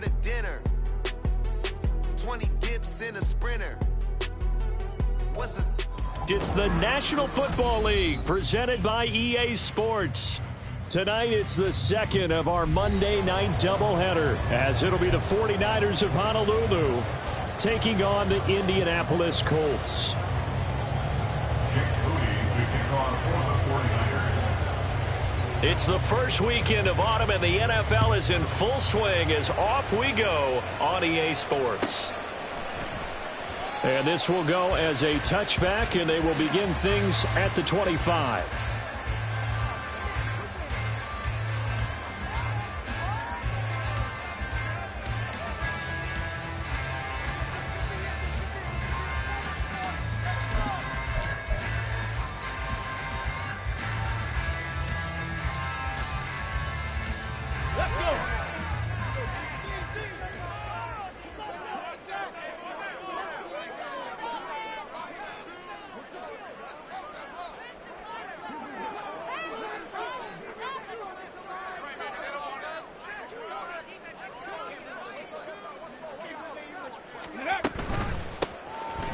for the dinner. 20 dips in a sprinter. It's the National Football League presented by EA Sports. Tonight it's the second of our Monday night doubleheader, as it'll be the 49ers of Honolulu taking on the Indianapolis Colts. It's the first weekend of autumn and the NFL is in full swing as off we go on EA Sports. And this will go as a touchback, and they will begin things at the 25.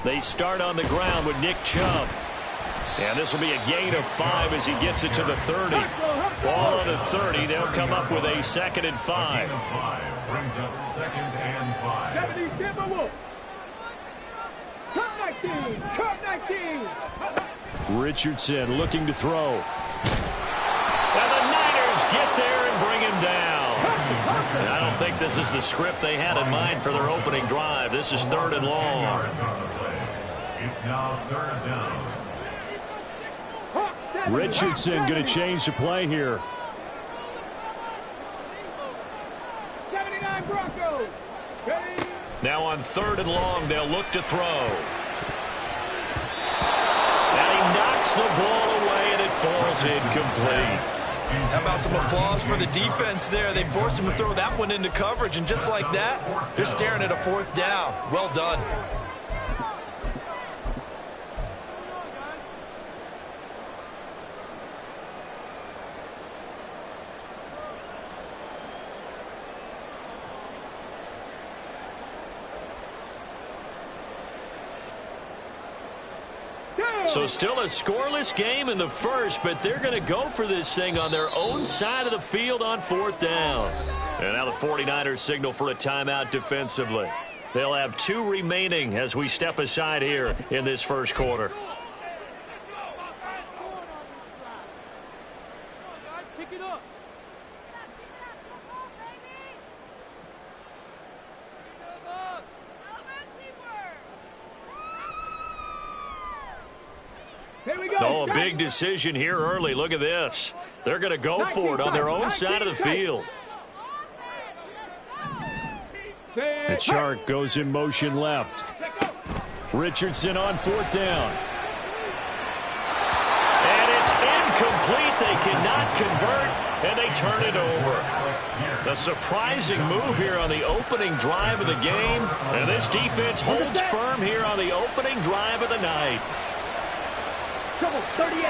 They start on the ground with Nick Chubb. And this will be a gain of 5 as he gets it to the 30. Ball on the 30. They'll come up with a 2nd and 5. Brings up 2nd and 5. Cut 19. Richardson looking to throw. And the Niners get there and bring him down. And I don't think this is the script they had in mind for their opening drive. This is 3rd and long. It's now 3rd down. Richardson going to change the play here. 79 Broncos. Now on 3rd and long, they'll look to throw. And he knocks the ball away, and it falls incomplete. How about some applause for the defense there? They forced him to throw that one into coverage, and just like that, they're staring at a 4th down. Well done. So still a scoreless game in the first, but they're going to go for this thing on their own side of the field on 4th down. And now the 49ers signal for a timeout defensively. They'll have 2 remaining as we step aside here in this first quarter. Oh, a big decision here early. Look at this. They're going to go for it on their own side of the field. And Chark goes in motion left. Richardson on 4th down. And it's incomplete. They cannot convert, and they turn it over. A surprising move here on the opening drive of the game. And this defense holds firm here on the opening drive of the night. 38.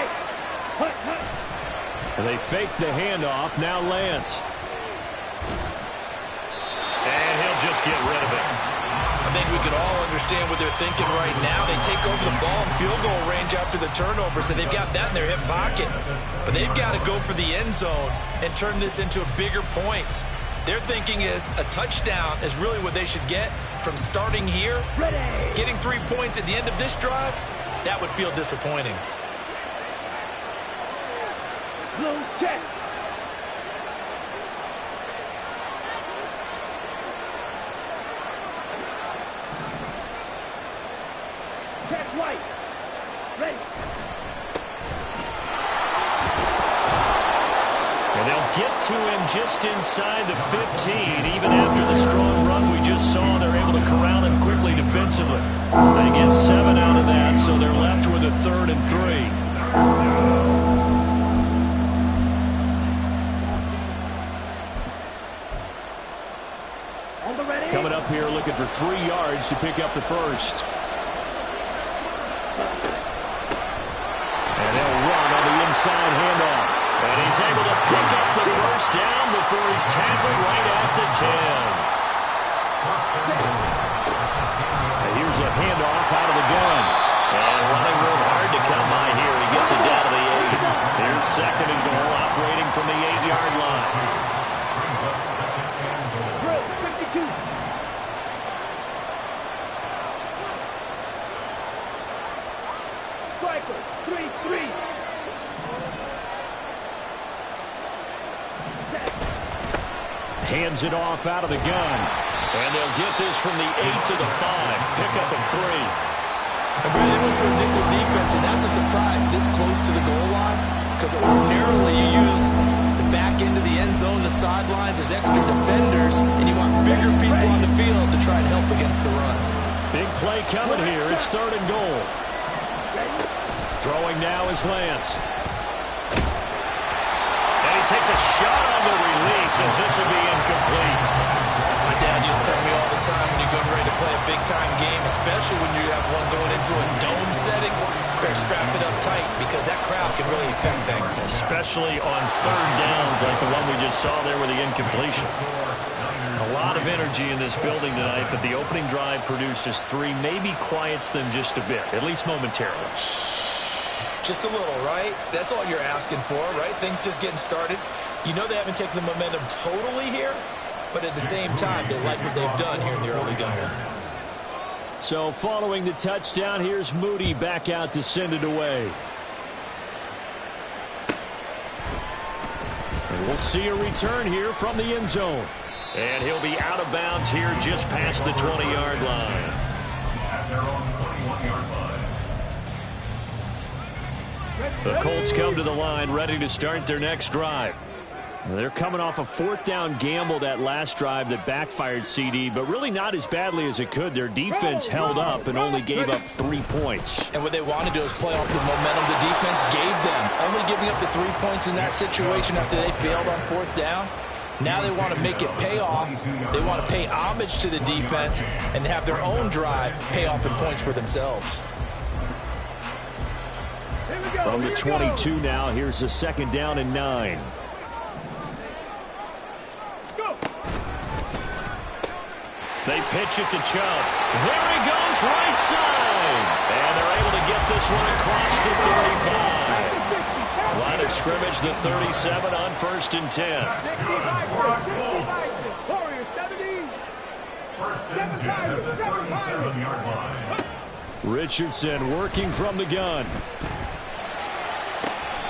And they fake the handoff. Now Lance. And he'll just get rid of it. I think we could all understand what they're thinking right now. They take over the ball in field goal range after the turnover, so they've got that in their hip pocket. But they've got to go for the end zone and turn this into a bigger points. Their thinking is a touchdown is really what they should get from starting here. Getting 3 points at the end of this drive, that would feel disappointing. Blue check. Check right. Ready. And they'll get to him just inside the 15. Even after the strong run we just saw, they're able to corral him quickly defensively. They get 7 out of that, so they're left with a 3rd and 3. Coming up here looking for 3 yards to pick up the first. And they'll run on the inside handoff. And he's able to pick up the first down before he's tackled right at the 10. Here's a handoff out of the gun. And running room hard to come by here. He gets it down to the 8. Here's second and goal, operating from the 8-yard line. Drill 52. Striker 3-3. Hands it off out of the gun. And they'll get this from the 8 to the 5. Pickup of 3. And they went to a nickel defense, and that's a surprise this close to the goal line, because ordinarily you use the back end of the end zone, the sidelines as extra defenders, and you want bigger people on the field to try and help against the run. Big play coming here. It's third and goal. Throwing now is Lance. And he takes a shot on the release as this will be incomplete. As my dad used to tell me all the time, when you're getting ready to play a big-time game, especially when you have one going into a dome setting, better strap it up tight because that crowd can really affect things. Especially on third downs like the one we just saw there with the incompletion. A lot of energy in this building tonight, but the opening drive produces 3, maybe quiets them just a bit, at least momentarily. Just a little, right? That's all you're asking for, right? Things just getting started. You know they haven't taken the momentum totally here, but at the same time, they like what they've done here in the early going. So following the touchdown, here's Moody back out to send it away. And we'll see a return here from the end zone. And he'll be out of bounds here just past the 20-yard line. At their own 21-yard line. The Colts come to the line ready to start their next drive. They're coming off a 4th down gamble that last drive that backfired CD, but really not as badly as it could. Their defense held up and only gave up 3 points. And what they want to do is play off the momentum the defense gave them. Only giving up the 3 points in that situation after they failed on 4th down. Now they want to make it pay off. They want to pay homage to the defense and have their own drive pay off in points for themselves. From the 22 now, here's the 2nd down and 9. They pitch it to Chubb. There he goes, right side. And they're able to get this one across the 35. Line of scrimmage, the 37 on 1st and 10. Warriors 70. First and 10 at the 37-yard line. Richardson working from the gun.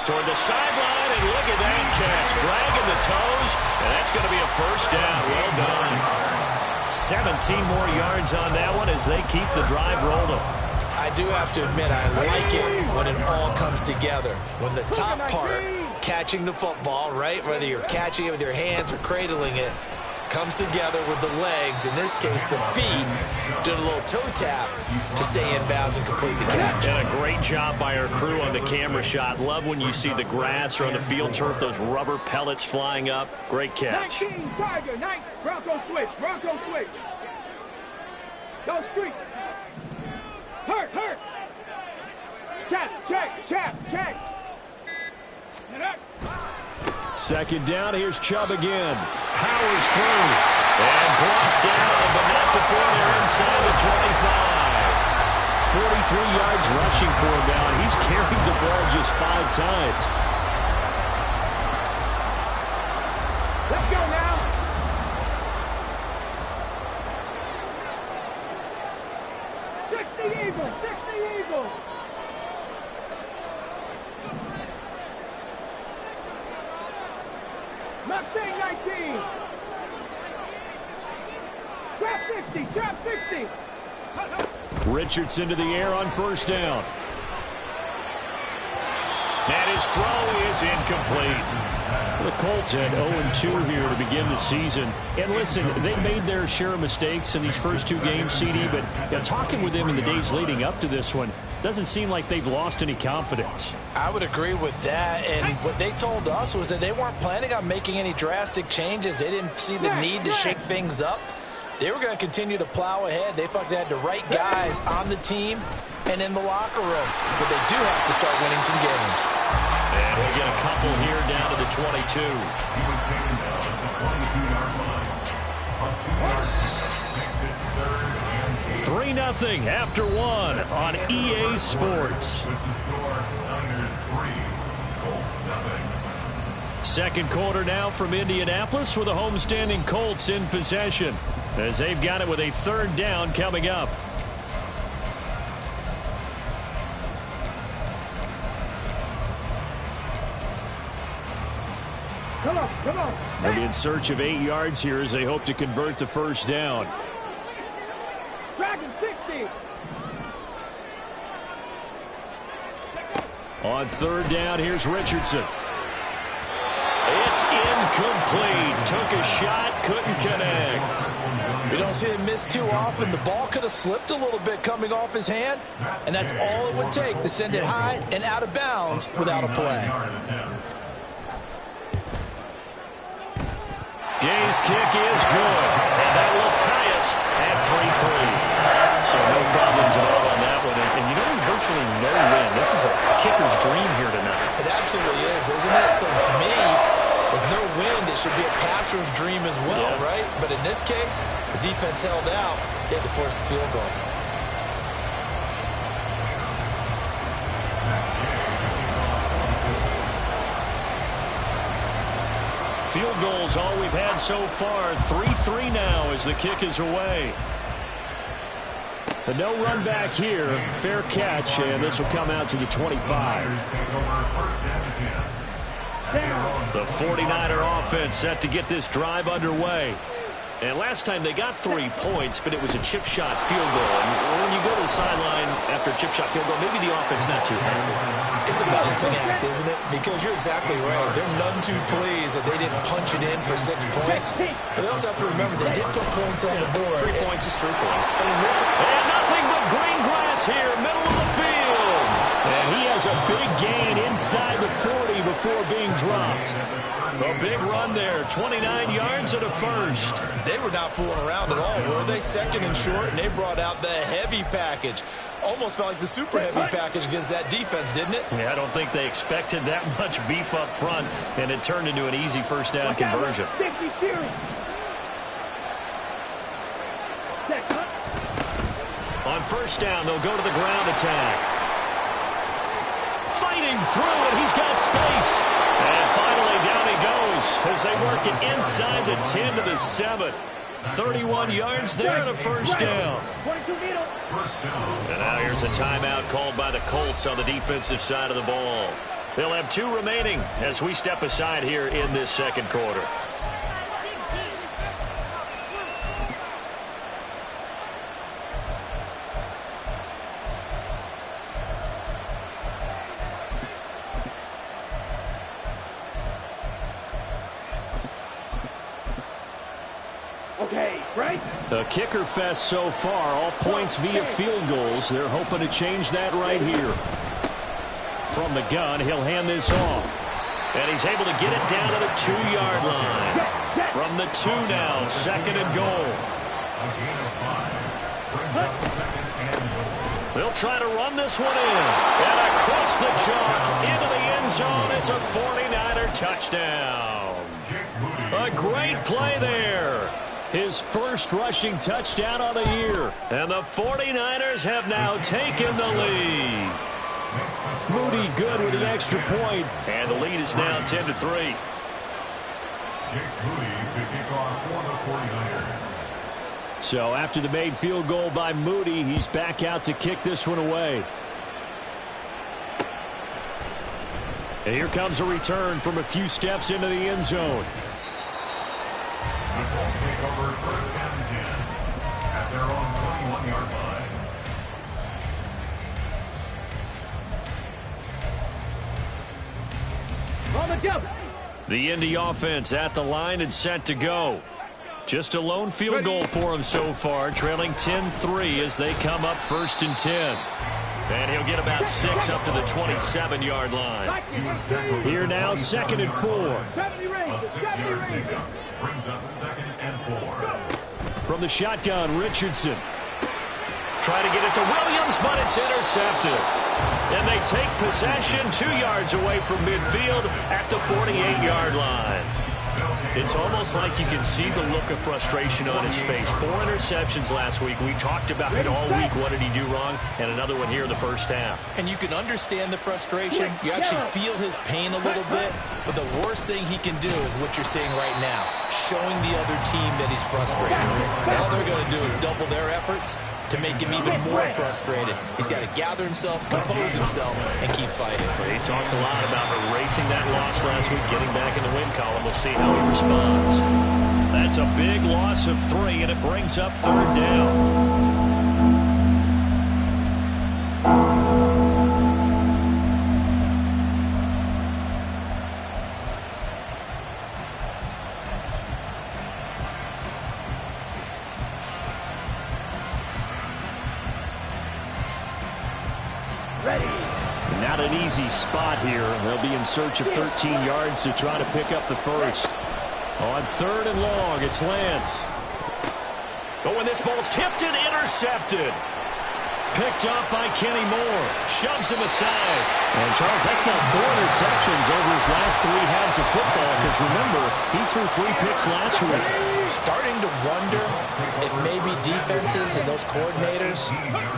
Toward the sideline, and look at that catch. Dragging the toes, and that's going to be a 1st down. Well done. 17 more yards on that one as they keep the drive rolling. I do have to admit, I like it when it all comes together. When the top part, catching the football, right, whether you're catching it with your hands or cradling it, comes together with the legs, in this case the feet, doing a little toe tap to stay in bounds and complete the catch. And a great job by our crew on the camera shot. Love when you see the grass or on the field turf, those rubber pellets flying up. Great catch. 19, Tiger, 9, Bronco switch, Bronco switch. Go street. Hurt. Check. And up. 2nd down, here's Chubb again. Powers through. And brought down, but not before they're inside the 25. 43 yards rushing for him now. He's carried the ball just 5 times. Let's go now. Eagles. Mustang 19. Trap 60. Richardson to the air on 1st down. And his throw is incomplete. The Colts had 0-2 here to begin the season. And listen, they made their share of mistakes in these first 2 games, CD, but talking with them in the days leading up to this one, doesn't seem like they've lost any confidence. I would agree with that, and what they told us was that they weren't planning on making any drastic changes. They didn't see the need to shake things up. They were going to continue to plow ahead. They felt they had the right guys on the team and in the locker room, but they do have to start winning some games. And we'll get a couple here down to the 22. He was taken down at the 22-yard line. On 2 yards, makes it 3rd and 3-0 after one on EA Sports. Second quarter now from Indianapolis with the homestanding Colts in possession as they've got it with a third down coming up. Come on, come on. They'll be in search of 8 yards here as they hope to convert the first down. Dragon 60. On third down, here's Richardson. It's incomplete. Took a shot, couldn't connect. We don't see him miss too often. The ball could have slipped a little bit coming off his hand, and that's all it would take to send it high and out of bounds without a play. Gay's kick is good, and that will tie us at 3-3. So no problems at all on that one. And you know, virtually no win. This is a kicker's dream here tonight. It absolutely is, isn't it? So to me, with no wind, it should be a passer's dream as well, right? But in this case, the defense held out. They had to force the field goal. Field goals all we've had so far. 3-3 now as the kick is away. But no run back here. Fair catch, and this will come out to the 25. The 49er offense set to get this drive underway. And last time they got 3 points, but it was a chip shot field goal. And when you go to the sideline after a chip shot field goal, maybe the offense not too happy. It's a balancing act, isn't it? Because you're exactly right. They're none too pleased that they didn't punch it in for 6 points. But they also have to remember they did put points on the board. 3 points is 3 points. And nothing but green grass here, middle of the field. And he has a big gain inside the 40 before being dropped. A big run there, 29 yards and a first. They were not fooling around at all, were they? Second and short, and they brought out the heavy package. Almost felt like the super heavy package against that defense, didn't it? Yeah, I don't think they expected that much beef up front, and it turned into an easy first down conversion. On first down, they'll go to the ground attack. Fighting through, and he's got space. And finally, down he goes as they work it inside the 10 to the 7. 31 yards there and a first down. And now here's a timeout called by the Colts on the defensive side of the ball. They'll have 2 remaining as we step aside here in this second quarter. Okay, right? A kicker fest so far, all points via field goals. They're hoping to change that right here. From the gun, he'll hand this off. And he's able to get it down to the 2-yard line. From the 2 now, second and goal. They'll try to run this one in. And across the chalk, into the end zone. It's a 49er touchdown. A great play there. His first rushing touchdown of the year. And the 49ers have now taken the lead. Moody good with an extra point. And the lead is now 10-3. Jake Moody to kick off for the 49ers. So after the made field goal by Moody, he's back out to kick this one away. And here comes a return from a few steps into the end zone. The Colts take over first and 10 at their own 21-yard line. On the jump. The Indy offense at the line and set to go. Just a lone field goal for him so far, trailing 10-3 as they come up first and 10. And he'll get about 6 up to the 27-yard line. Here now, second and 4. A 6-yard pickup brings up second and 4. From the shotgun, Richardson. Try to get it to Williams, but it's intercepted. And they take possession 2 yards away from midfield at the 48-yard line. It's almost like you can see the look of frustration on his face. 4 interceptions last week. We talked about it all week. What did he do wrong? And another one here in the first half. And you can understand the frustration. You actually feel his pain a little bit. But the worst thing he can do is what you're seeing right now, showing the other team that he's frustrated. All they're going to do is double their efforts to make him even more frustrated. He's got to gather himself, compose himself, and keep fighting. He talked a lot about erasing that loss last week, getting back in the win column. We'll see how he responds. That's a big loss of 3, and it brings up 3rd down. Not an easy spot here. They'll be in search of 13 yards to try to pick up the first. On 3rd and long, it's Lance. Oh, and this ball's tipped and intercepted. Picked up by Kenny Moore. Shoves him aside. And, Charles, that's now 4 interceptions over his last 3 halves of football. Because, remember, he threw 3 picks last week. Starting to wonder if maybe defenses and those coordinators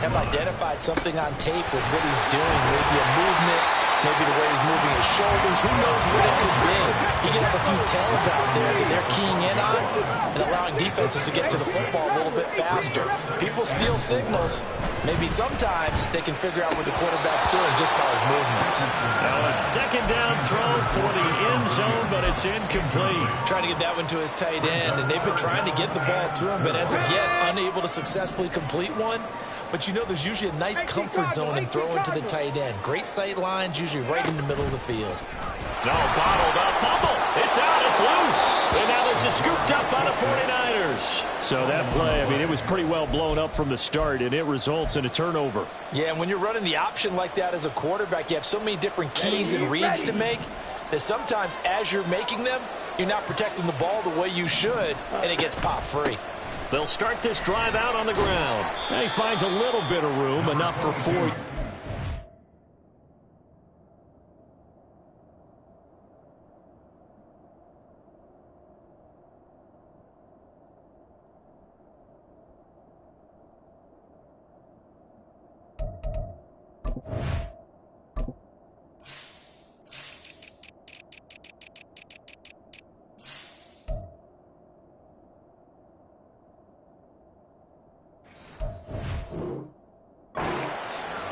have identified something on tape with what he's doing. Maybe a movement, maybe the way he's moving his shoulders. Who knows what it could be? He can have a few tells out there that they're keying in on and allowing defenses to get to the football a little bit faster. People steal signals. Maybe sometimes they can figure out what the quarterback's doing just by his movements. Now a 2nd down throw for the end zone, but it's incomplete. Trying to get that one to his tight end, and they've been trying to get the ball to him, but as of yet, unable to successfully complete one. But you know there's usually a nice comfort zone in throwing to the tight end. Great sight lines, usually right in the middle of the field. No, bottled up, fumble. It's out, it's loose. And now this is scooped up by the 49ers. So that play, I mean, it was pretty well blown up from the start, and it results in a turnover. Yeah, and when you're running the option like that as a quarterback, you have so many different keys and reads to make that sometimes as you're making them, you're not protecting the ball the way you should, and it gets popped free. They'll start this drive out on the ground. And he finds a little bit of room, enough for 4.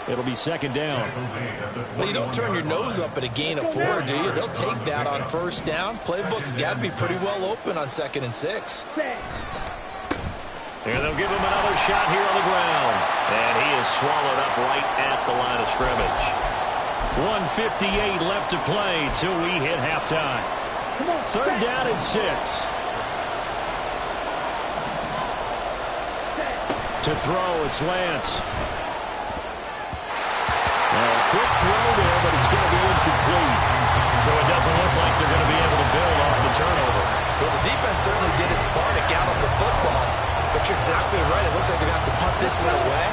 It'll be 2nd down. Well, you don't turn your nose up at a gain of 4, do you? They'll take that on 1st down. Playbook's got to be pretty well open on 2nd and 6. And they'll give him another shot here on the ground. And he is swallowed up right at the line of scrimmage. 1:58 left to play till we hit halftime. 3rd down and 6. To throw, it's Lance. Quick throw there, but it's going to be incomplete. So it doesn't look like they're going to be able to build off the turnover. Well, the defense certainly did its part to gallop the football. But you're exactly right. It looks like they're going to have to punt this one away.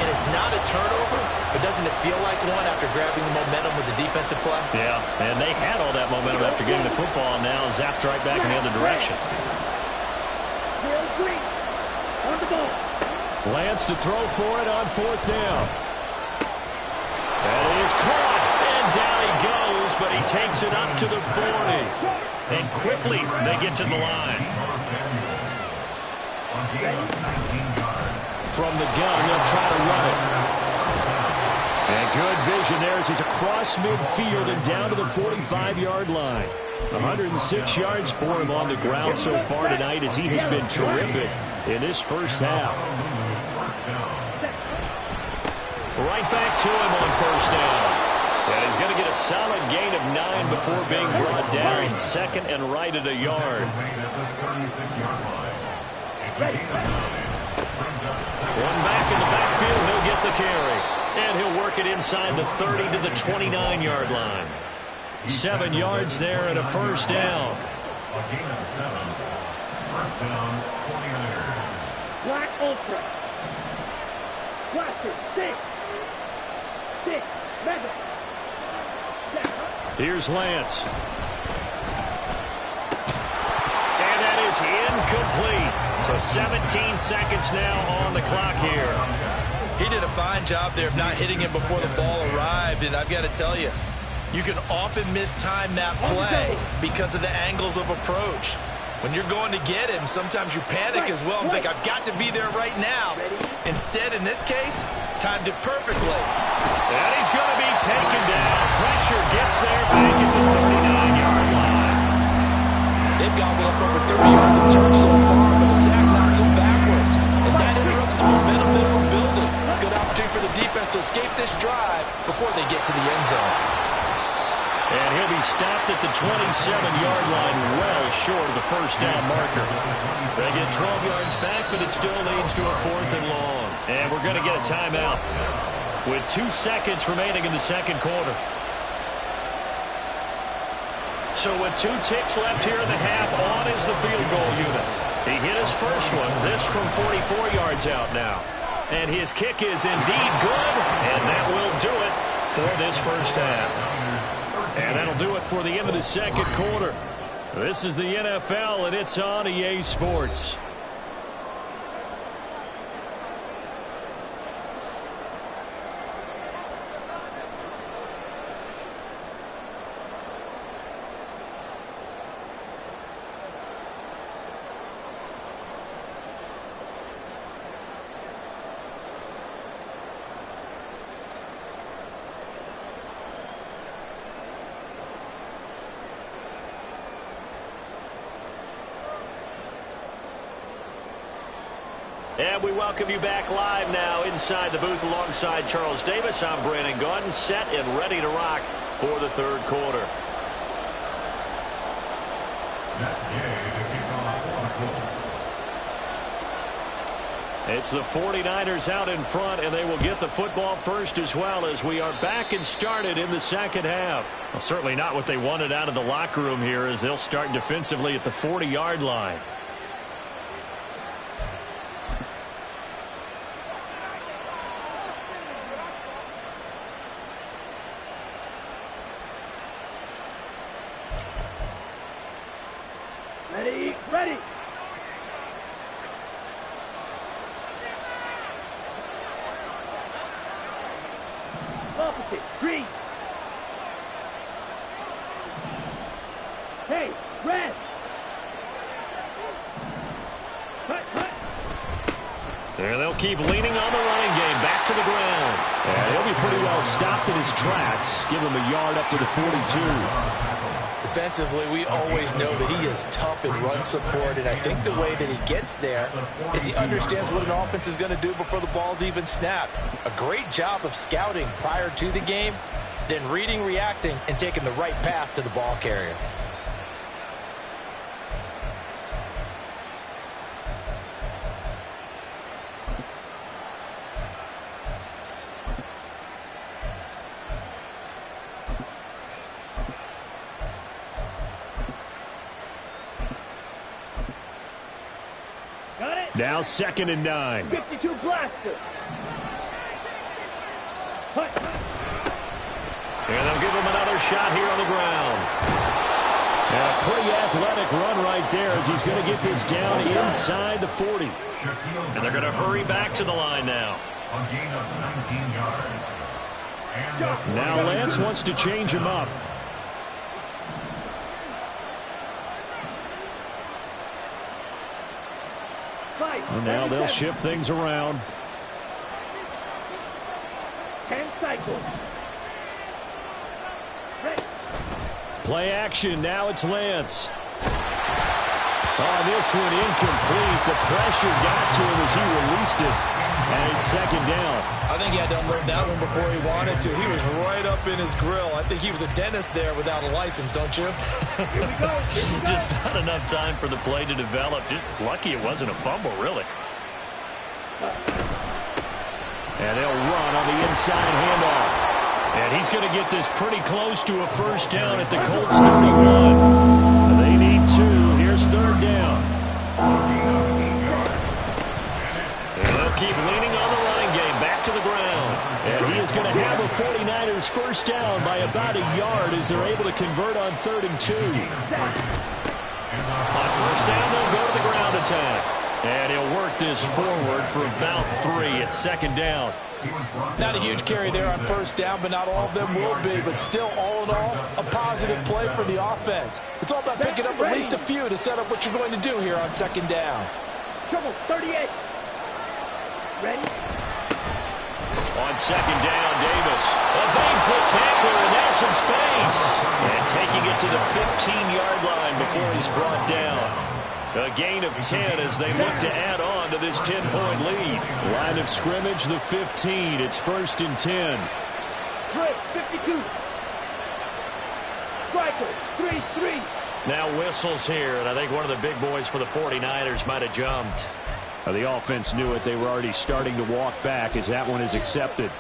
And it's not a turnover, but doesn't it feel like one after grabbing the momentum with the defensive play? Yeah, and they had all that momentum after getting the football, and now zapped right back in the other direction. Lance to throw for it on 4th down. That is caught, and down he goes, but he takes it up to the 40. And quickly, they get to the line. From the gun, they'll try to run it. And good vision there as he's across midfield and down to the 45-yard line. 106 yards for him on the ground so far tonight as he has been terrific in this first half. Right back to him on 1st down. And he's going to get a solid gain of 9 before being brought down 2nd and right at a yard. One back in the backfield, he'll get the carry. And he'll work it inside the 30 to the 29-yard line. 7 yards there and a 1st down. A gain of 7. 1st down, 49ers. Black Ultra. Blaster, 6. 6. Mega. Here's Lance. is incomplete. So 17 seconds now on the clock here. He did a fine job there of not hitting him before the ball arrived, and I've got to tell you, you can often mistime that play because of the angles of approach. When you're going to get him, sometimes you panic as well and think, I've got to be there right now. Instead, in this case, timed it perfectly. And he's going to be taken down. Pressure gets there back at the 39-yard line. They've gobbled up over 30 yards of turf so far, but the sack knocks them backwards. And that interrupts the momentum they were building. Good opportunity for the defense to escape this drive before they get to the end zone. And he'll be stopped at the 27-yard line, well short of the first down marker. They get 12 yards back, but it still leads to a 4th and long. And we're going to get a timeout with 2 seconds remaining in the second quarter. So with 2 ticks left here in the half, on is the field goal unit. He hit his first one, this from 44 yards out now. And his kick is indeed good, and that will do it for this first half. And that'll do it for the end of the second quarter. This is the NFL, and it's on EA Sports. And we welcome you back live now inside the booth alongside Charles Davis. I'm Brandon Gaudin, set and ready to rock for the third quarter. It's the 49ers out in front, and they will get the football first as well as we are back and started in the second half. Well, certainly not what they wanted out of the locker room here as they'll start defensively at the 40-yard line. Ready. Opposite. Green. Hey, red. Cut. And they'll keep leaning on the running game back to the ground. And he'll be pretty well stopped in his tracks. Give him a yard up to the 42. Defensively, we always know that he is tough in run support, and I think the way that he gets there is he understands what an offense is going to do before the ball's even snapped. A great job of scouting prior to the game, then reading, reacting, and taking the right path to the ball carrier. Now 2nd and 9. 52 blaster. And they'll give him another shot here on the ground. And a pretty athletic run right there as he's going to get this down inside the 40. And they're going to hurry back to the line now. A gain of 19 yards. And Now Lance wants to change him up. And now they'll shift things around. 10 cycles. Play action. Now it's Lance. Oh, this one incomplete. The pressure got to him as he released it. And it's 2nd down. I think he had to unload that one before he wanted to. He was right up in his grill. I think he was a dentist there without a license, don't you? Here we go. Just not enough time for the play to develop. Just lucky it wasn't a fumble, really. And they'll run on the inside handoff. And he's going to get this pretty close to a first down at the Colts 31. They need 2. Here's 3rd down. And they'll keep leaning on the running game back to the ground. And he is going to have the 49ers first down by about a yard as they're able to convert on 3rd and 2. On first down, they'll go to the ground attack. And he'll work this forward for about 3 at second down. Not a huge carry there on first down, but not all of them will be. But still, all in all, a positive play for the offense. It's all about picking up at least a few to set up what you're going to do here on second down. Trouble, 38. Ready? On second down, Davis evades the tackler, and there's some space. And taking it to the 15-yard line before he's brought down. A gain of 10 as they look to add on to this 10-point lead. Line of scrimmage, the 15. It's 1st and 10. Break, 52. Striker, 3-3. Now whistles here, and I think one of the big boys for the 49ers might have jumped. The offense knew it. They were already starting to walk back as that one is accepted.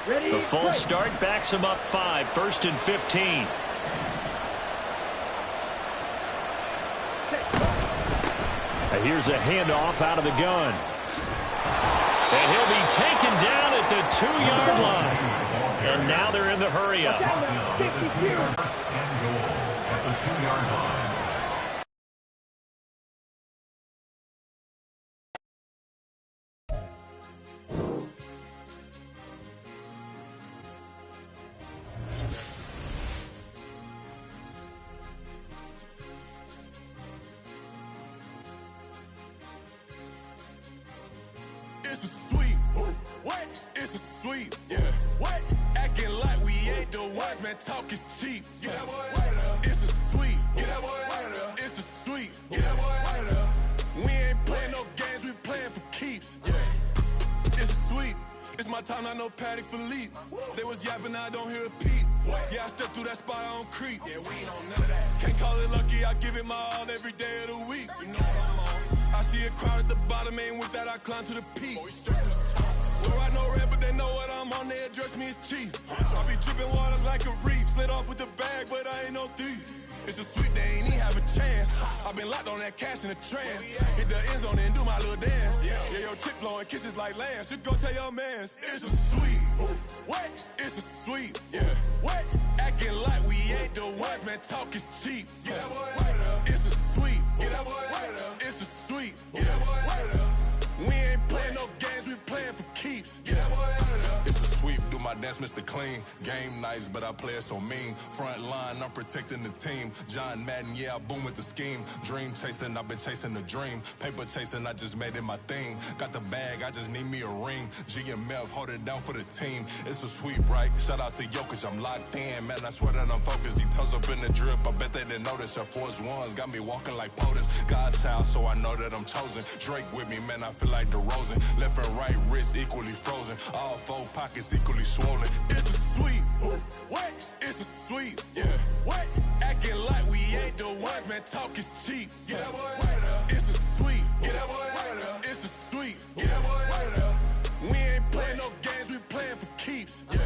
Ready, The full break. start backs him up 5. 1st and 15. Here's a handoff out of the gun. And he'll be taken down at the 2-yard line. And now they're in the hurry-up. Down to 52. First and goal at the 2-yard line. It's a sweep. What? It's a sweep. Yeah. What? Acting like we ain't the ones, man. Talk is cheap. Get that boy out of there. It's a sweep. Get that boy out of there. It's a sweep. Get that boy out of there. We ain't playing no games. We playing for keeps. Yeah. It's a sweep. It's my time, not no Paddock Philippe. They was yapping, I don't hear a peep. Yeah, I step through that spot, I don't creep. Yeah, we ain't on none of that. Can't call it lucky, I give it my all every day of the week. You know what I'm on. I see a crowd at the bottom, and with that I climb to the peak. Don't ride no red, but they know what I'm on, they address me as chief. I be dripping water like a reef, slid off with the bag, but I ain't no thief. It's a sweep, they ain't even have a chance. I've been locked on that cash in a trance. Hit the end zone and do my little dance. Yeah, your chick blowing kisses like Lance. You go tell your mans. It's a sweep. What? It's a sweep. Yeah. What? Acting like we ain't the ones, man. Talk is cheap. Get that boy out of there. It's a sweep. Get that boy out of there. It's a sweep. Get that boy out of there. We ain't playing no games, we playing for keeps. Get that boy out of there. It's a sweep, do my dance, Mr. Clean. Game nice, but I play it so mean. Front line, I'm protecting the team. John Madden, yeah, I boom with the scheme. Dream chasing, I've been chasing the dream. Paper chasing, I just made it my thing. Got the bag, I just need me a ring. GMF, hold it down for the team. It's a sweep, right? Shout out to Jokic, I'm locked in. Man, I swear that I'm focused. He toes up in the drip, I bet they didn't notice. Air Force Ones got me walking like POTUS. God's child, so I know that I'm chosen. Drake with me, man, I feel like DeRozan. Left and right wrist equally frozen. All 4 pockets equally swollen. It's a sweep. What? It's a sweep. Yeah. What? Acting like we ain't the ones, man. Talk is cheap. Get that boy out of there. It's a sweep. Get that boy out of there. It's a sweep. Get that boy out of there. We ain't playing no games, we playing for keeps. Yeah.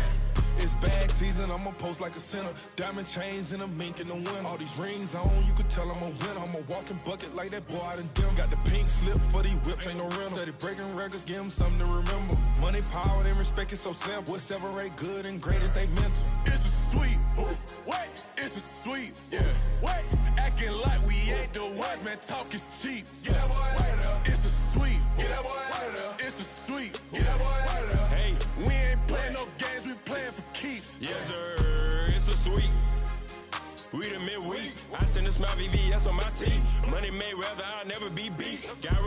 It's bag season, I'ma post like a sinner. Diamond chains and a mink in the wind. All these rings on, you could tell I'm a winner. I'm a walking bucket like that boy out in Denver. Got the pink slip for these whips, ain't no rental. Steady breaking records, give them something to remember. Money, power, and respect is so simple. What separate good and great is they mental. It's a sweep. What? It's a sweep. Yeah. What? Acting like we ain't the ones, man. Talk is cheap. Get that boy out of there. It's a sweep. Get that boy out of there. It's a sweep. Get that boy out of there. Hey, we ain't playing no games, we playing for keeps. Yes, sir. It's a sweep. We the midweek. I tend to smile VVS on my teeth. Money Mayweather, I'll never be beat. Got